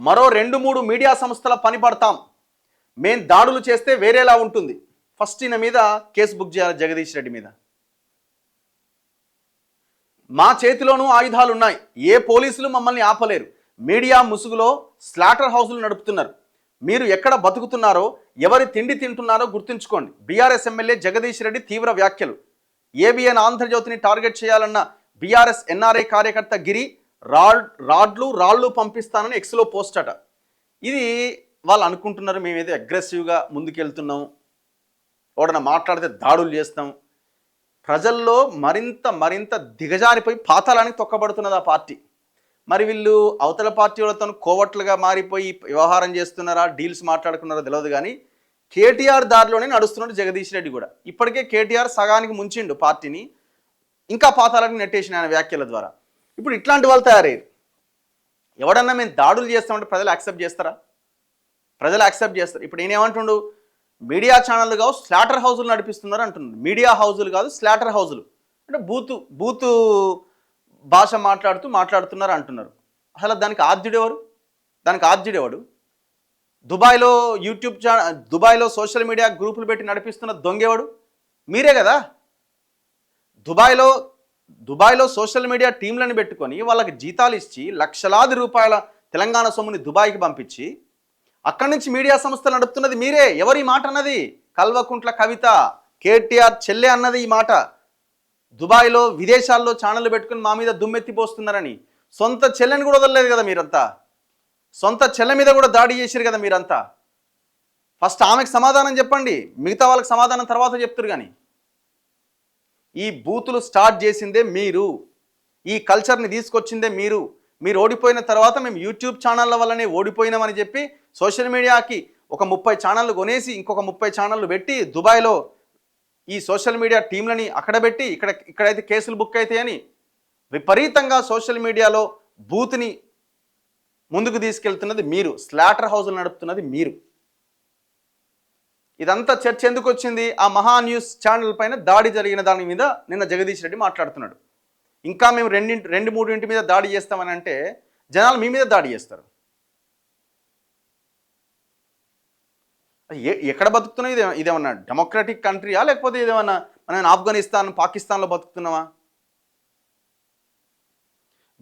మరో 2-3 మీడియా సంస్థల పని పడతాం. మేం దాడులు చేస్తే వేరేలా ఉంటుంది. ఫస్ట్ ఈయన మీద కేసు బుక్ చేయాలి, జగదీష్ రెడ్డి మీద. మా చేతిలోనూ ఆయుధాలు ఉన్నాయి, ఏ పోలీసులు మమ్మల్ని ఆపలేరు. మీడియా ముసుగులో స్లాటర్ హౌసులు నడుపుతున్నారు. మీరు ఎక్కడ బతుకుతున్నారో, ఎవరి తిండి తింటున్నారో గుర్తుంచుకోండి. బీఆర్ఎస్ ఎమ్మెల్యే జగదీష్ రెడ్డి తీవ్ర వ్యాఖ్యలు. ఏబిఎన్ ఆంధ్రజ్యోతిని టార్గెట్ చేయాలన్న బీఆర్ఎస్ ఎన్ఆర్ఐ కార్యకర్త గిరి రాళ్ళు పంపిస్తానని ఎక్స్లో పోస్ట్ అట. ఇది వాళ్ళు అనుకుంటున్నారు మేమేదో అగ్రెసివ్గా ముందుకెళ్తున్నాం, ఎవడన్నా మాట్లాడితే దాడులు చేస్తాం. ప్రజల్లో మరింత దిగజారిపోయి పాతాళానికి తొక్కబడుతున్నది ఆ పార్టీ. మరి వీళ్ళు అవతల పార్టీ వాళ్ళతో కోవట్లుగా మారిపోయి వ్యవహారం చేస్తున్నారా, డీల్స్ మాట్లాడుకున్నారో తెలియదు. కానీ కేటీఆర్ దారిలోనే నడుస్తున్నాడు జగదీష్ రెడ్డి కూడా. ఇప్పటికే కేటీఆర్ సగానికి ముంచిండు పార్టీని, ఇంకా పాతాళానికి నెట్టేసిన ఆయన వ్యాఖ్యల ద్వారా. ఇప్పుడు ఇట్లాంటి వాళ్ళు తయారయ్యారు. ఎవడన్నా మేము దాడులు చేస్తామంటే ప్రజలు యాక్సెప్ట్ చేస్తారా? ప్రజలు యాక్సెప్ట్ చేస్తారు. ఇప్పుడు నేనేమంటుండు, మీడియా ఛానళ్ళు కావు స్లాటర్ హౌజులు నడిపిస్తున్నారు అంటున్నారు. మీడియా హౌజులు కాదు స్లాటర్ హౌజులు అంటే బూతు భాష మాట్లాడుతున్నారు అంటున్నారు. అసలు దానికి ఆద్యుడెవడు? దుబాయ్లో యూట్యూబ్ దుబాయ్లో సోషల్ మీడియా గ్రూపులు పెట్టి నడిపిస్తున్న దొంగెవడు? మీరే కదా. దుబాయ్లో సోషల్ మీడియా టీంలను పెట్టుకొని వాళ్ళకి జీతాలు ఇచ్చి లక్షలాది రూపాయల తెలంగాణ సొమ్ముని దుబాయ్కి పంపించి అక్కడి నుంచి మీడియా సంస్థలు నడుపుతున్నది మీరే. ఎవరి మాట అన్నది? కల్వకుంట్ల కవిత, కేటీఆర్ చెల్లె అన్నది ఈ మాట. దుబాయ్లో విదేశాల్లో ఛానళ్ళు పెట్టుకుని మా మీద దుమ్మెత్తిపోస్తున్నారని సొంత చెల్లెని కూడా వదలలేదు కదా మీరంతా. సొంత చెల్లె మీద కూడా దాడి చేశారు కదా మీరంతా. ఫస్ట్ ఆమెకు సమాధానం చెప్పండి, మిగతా వాళ్ళకి సమాధానం తర్వాత చెప్తారు. కానీ ఈ బూతులు స్టార్ట్ చేసిందే మీరు, ఈ కల్చర్ని తీసుకొచ్చిందే మీరు. మీరు ఓడిపోయిన తర్వాత మేము యూట్యూబ్ ఛానళ్ళ వల్లనే ఓడిపోయినామని చెప్పి సోషల్ మీడియాకి ఒక 30 ఛానళ్ళు కొనేసి ఇంకొక 30 ఛానళ్ళు పెట్టి దుబాయ్లో ఈ సోషల్ మీడియా టీంలని అక్కడ పెట్టి ఇక్కడైతే కేసులు బుక్ అవుతాయని విపరీతంగా సోషల్ మీడియాలో బూత్ని ముందుకు తీసుకెళ్తున్నది మీరు. స్లాటర్ హౌజులు నడుపుతున్నది మీరు. ఇదంతా చర్చ ఎందుకు వచ్చింది? ఆ మహా న్యూస్ ఛానల్ పైన దాడి జరిగిన దాని మీద నిన్న జగదీష్ రెడ్డి మాట్లాడుతున్నాడు. ఇంకా మేము 2-3 మీద దాడి చేస్తామని అంటే జనాలు మీ మీద దాడి చేస్తారు. ఎక్కడ బతుకుతున్నాం? ఇదేమన్నా డెమోక్రటిక్ కంట్రీయా, లేకపోతే ఇదేమన్నా మనం ఆఫ్ఘనిస్తాన్ పాకిస్తాన్లో బతుకుతున్నామా?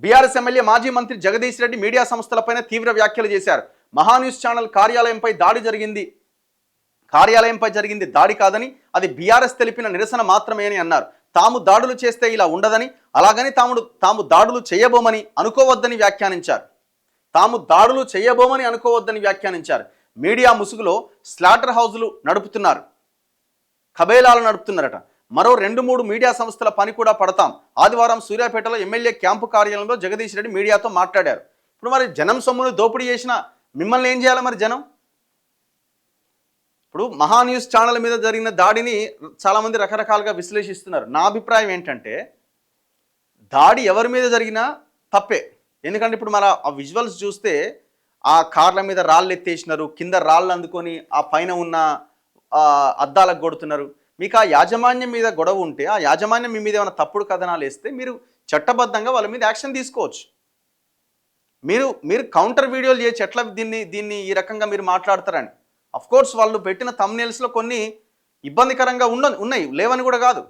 బీఆర్ఎస్ ఎమ్మెల్యే మాజీ మంత్రి జగదీష్ రెడ్డి మీడియా సంస్థలపైన తీవ్ర వ్యాఖ్యలు చేశారు. మహాన్యూస్ ఛానల్ కార్యాలయంపై జరిగింది దాడి కాదని, అది బీఆర్ఎస్ తెలిపిన నిరసన మాత్రమే అని అన్నారు. తాము దాడులు చేస్తే ఇలా ఉండదని, అలాగని తాము దాడులు చేయబోమని అనుకోవద్దని వ్యాఖ్యానించారు. మీడియా ముసుగులో స్లాటర్ హౌజులు నడుపుతున్నారు, కబేలాలు నడుపుతున్నారట. మరో 2-3 మీడియా సంస్థల పని కూడా పడతాం. ఆదివారం సూర్యాపేటలో ఎమ్మెల్యే క్యాంపు కార్యాలయంలో జగదీష్ రెడ్డి మీడియాతో మాట్లాడారు. ఇప్పుడు మరి జనం సొమ్మును దోపిడీ చేసిన మిమ్మల్ని ఏం చేయాలి మరి జనం? ఇప్పుడు మహాన్యూస్ ఛానల్ మీద జరిగిన దాడిని చాలామంది రకరకాలుగా విశ్లేషిస్తున్నారు. నా అభిప్రాయం ఏంటంటే, దాడి ఎవరి మీద జరిగినా తప్పే. ఎందుకంటే ఇప్పుడు మన ఆ విజువల్స్ చూస్తే ఆ కార్ల మీద రాళ్ళు ఎత్తేసినారు, కింద రాళ్ళు అందుకొని ఆ పైన ఉన్న అద్దాలకు కొడుతున్నారు. మీకు ఆ యాజమాన్యం మీద గొడవ ఉంటే, ఆ యాజమాన్యం మీ మీద ఏమైనా తప్పుడు కథనాలు వేస్తే మీరు చట్టబద్ధంగా వాళ్ళ మీద యాక్షన్ తీసుకోవచ్చు. మీరు కౌంటర్ వీడియోలు చేసి ఎట్లా దీన్ని ఈ రకంగా మీరు మాట్లాడతారని. అఫ్కోర్స్ వాళ్ళు పెట్టిన థంబ్నెయిల్స్లో కొన్ని ఇబ్బందికరంగా ఉన్నాయి, లేవని కూడా కాదు.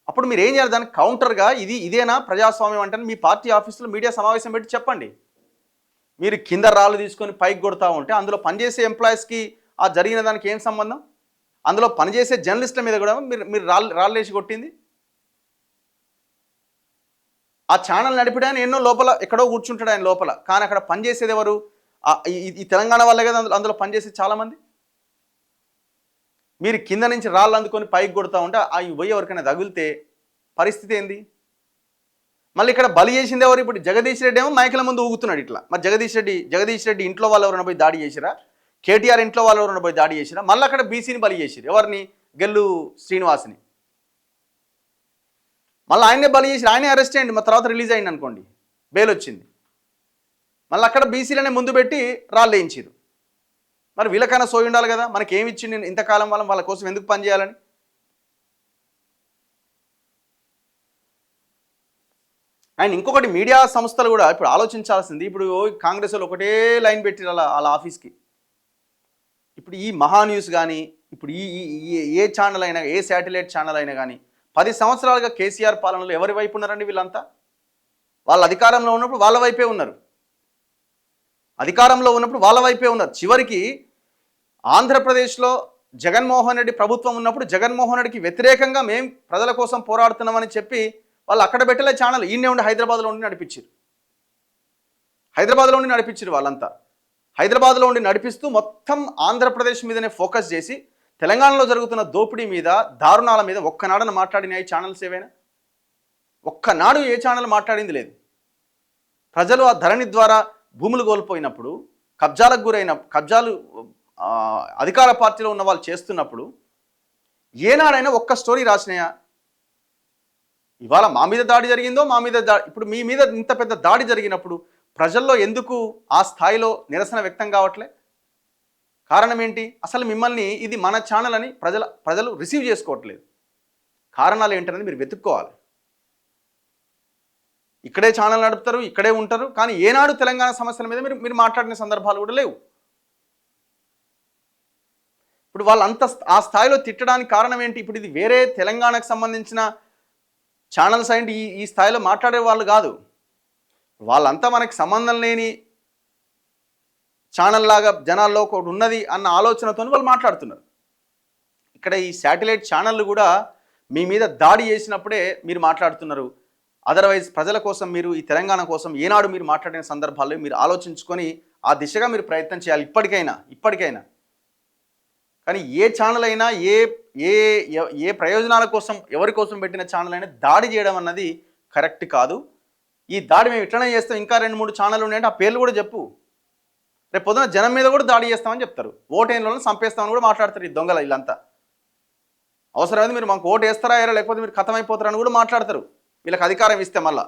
అప్పుడు మీరు ఏం చేయాలి? దానికి కౌంటర్గా ఇదేనా ప్రజాస్వామ్యం అంటే మీ పార్టీ ఆఫీసులో మీడియా సమావేశం పెట్టి చెప్పండి. మీరు కింద రాళ్ళు తీసుకొని పైకి కొడతా ఉంటే అందులో పనిచేసే ఎంప్లాయీస్కి ఆ జరిగిన దానికి ఏం సంబంధం? అందులో పనిచేసే జర్నలిస్టుల మీద కూడా మీరు రాళ్ళు వేసి కొట్టింది. ఆ ఛానల్ నడిపడానికి ఎన్నో లోపల ఎక్కడో కూర్చుంటాడు ఆయన లోపల, కానీ అక్కడ పనిచేసేది ఎవరు? ఈ తెలంగాణ వాళ్ళే కదా అందులో పనిచేసేది చాలామంది. మీరు కింద నుంచి రాళ్ళు అందుకొని పైకి కొడతా ఉంటే అవి పోయి ఎవరికైనా తగిలితే పరిస్థితి ఏంది? మళ్ళీ ఇక్కడ బలి చేసింది ఎవరు? ఇప్పుడు జగదీష్ రెడ్డి ఏమో మైకుల ముందు ఊగుతున్నాడు ఇట్లా. మరి జగదీష్ రెడ్డి ఇంట్లో వాళ్ళు ఎవరైనా పోయి దాడి చేసిరా? కేటీఆర్ ఇంట్లో వాళ్ళు ఎవరైనా పోయి దాడి చేసిరా? మళ్ళీ అక్కడ బీసీని బలి చేసిరు. ఎవరిని? గెల్లు శ్రీనివాస్ని. మళ్ళీ ఆయనే బలి చేసి ఆయనే అరెస్ట్ అయ్యండి, మా తర్వాత రిలీజ్ అయ్యింది అనుకోండి, బెయిల్ వచ్చింది. మళ్ళీ అక్కడ బీసీలనే ముందు పెట్టి రాళ్ళు వేయించారు. మరి వీళ్ళకైనా సోయి ఉండాలి కదా, మనకి ఏమి ఇచ్చింది ఇంతకాలం వాళ్ళ కోసం ఎందుకు పనిచేయాలని. అండ్ ఇంకొకటి మీడియా సంస్థలు కూడా ఇప్పుడు ఆలోచించాల్సింది, ఇప్పుడు కాంగ్రెస్ వాళ్ళు ఒకటే లైన్ పెట్టి వాళ్ళ ఆఫీస్కి, ఇప్పుడు ఈ మహా న్యూస్ కానీ ఇప్పుడు ఏ ఛానల్ అయినా, ఏ శాటిలైట్ ఛానల్ అయినా కానీ 10 సంవత్సరాలుగా కేసీఆర్ పాలనలో ఎవరి వైపు ఉన్నారండి వీళ్ళంతా? వాళ్ళ అధికారంలో ఉన్నప్పుడు వాళ్ళ వైపే ఉన్నారు, అధికారంలో ఉన్నప్పుడు వాళ్ళ వైపే ఉన్నారు. చివరికి ఆంధ్రప్రదేశ్లో జగన్మోహన్ రెడ్డి ప్రభుత్వం ఉన్నప్పుడు జగన్మోహన్ రెడ్డికి వ్యతిరేకంగా మేము ప్రజల కోసం పోరాడుతున్నామని చెప్పి వాళ్ళు అక్కడ పెట్టలే ఛానల్, ఈయనే ఉండి హైదరాబాద్లో ఉండి నడిపించారు. హైదరాబాద్లో ఉండి నడిపించారు వాళ్ళంతా. హైదరాబాద్లో ఉండి నడిపిస్తూ మొత్తం ఆంధ్రప్రదేశ్ మీదనే ఫోకస్ చేసి తెలంగాణలో జరుగుతున్న దోపిడీ మీద, దారుణాల మీద ఒక్కనాడన మాట్లాడిన ఈ ఛానల్స్ ఏవైనా? ఒక్కనాడు ఏ ఛానల్ మాట్లాడింది లేదు. ప్రజలు ఆ ధరణి ద్వారా భూములు కోల్పోయినప్పుడు, కబ్జాలు అధికార పార్టీలో ఉన్న వాళ్ళు చేస్తున్నప్పుడు ఏనాడైనా ఒక్క స్టోరీ రాసినాయా? ఇవాళ మా మీద దాడి జరిగిందో, ఇప్పుడు మీ మీద ఇంత పెద్ద దాడి జరిగినప్పుడు ప్రజల్లో ఎందుకు ఆ స్థాయిలో నిరసన వ్యక్తం కావట్లే? కారణం ఏంటి? అసలు మిమ్మల్ని ఇది మన ఛానల్ అని ప్రజలు రిసీవ్ చేసుకోవట్లేదు. కారణాలు ఏంటనేది మీరు వెతుక్కోవాలి. ఇక్కడే ఛానల్ నడుపుతారు, ఇక్కడే ఉంటారు, కానీ ఏనాడు తెలంగాణ సమస్యల మీద మీరు మాట్లాడిన సందర్భాలు కూడా లేవు. ఇప్పుడు వాళ్ళంత ఆ స్థాయిలో తిట్టడానికి కారణం ఏంటి? ఇప్పుడు ఇది వేరే తెలంగాణకు సంబంధించిన ఛానల్స్ అండ్ ఈ స్థాయిలో మాట్లాడే వాళ్ళు కాదు. వాళ్ళంతా మనకి సంబంధం లేని ఛానల్ లాగా జనాల్లో ఒకటి ఉన్నది అన్న ఆలోచనతో వాళ్ళు మాట్లాడుతున్నారు. ఇక్కడ ఈ శాటిలైట్ ఛానళ్ళు కూడా మీ మీద దాడి చేసినప్పుడే మీరు మాట్లాడుతున్నారు. అదర్వైజ్ ప్రజల కోసం, మీరు ఈ తెలంగాణ కోసం ఏనాడు మీరు మాట్లాడిన సందర్భాల్లో మీరు ఆలోచించుకొని ఆ దిశగా మీరు ప్రయత్నం చేయాలి ఇప్పటికైనా. కానీ ఏ ఛానల్ అయినా, ఏ ప్రయోజనాల కోసం, ఎవరి కోసం పెట్టిన ఛానల్ అయినా దాడి చేయడం అన్నది కరెక్ట్ కాదు. ఈ దాడి మేము ఇట్లనే చేస్తాం, ఇంకా 2-3 ఛానళ్ళు ఉన్నాయంటే ఆ పేర్లు కూడా చెప్పు. రేపు పొద్దున జనం మీద కూడా దాడి చేస్తామని చెప్తారు, ఓటేళ్ళను చంపేస్తామని కూడా మాట్లాడతారు ఈ దొంగల వీళ్ళంతా. అవసరమైతే మీరు మాకు ఓటు వేస్తారా లేకపోతే మీరు ఖతమైపోతారని కూడా మాట్లాడతారు వీళ్ళకి అధికారం ఇస్తే మళ్ళీ.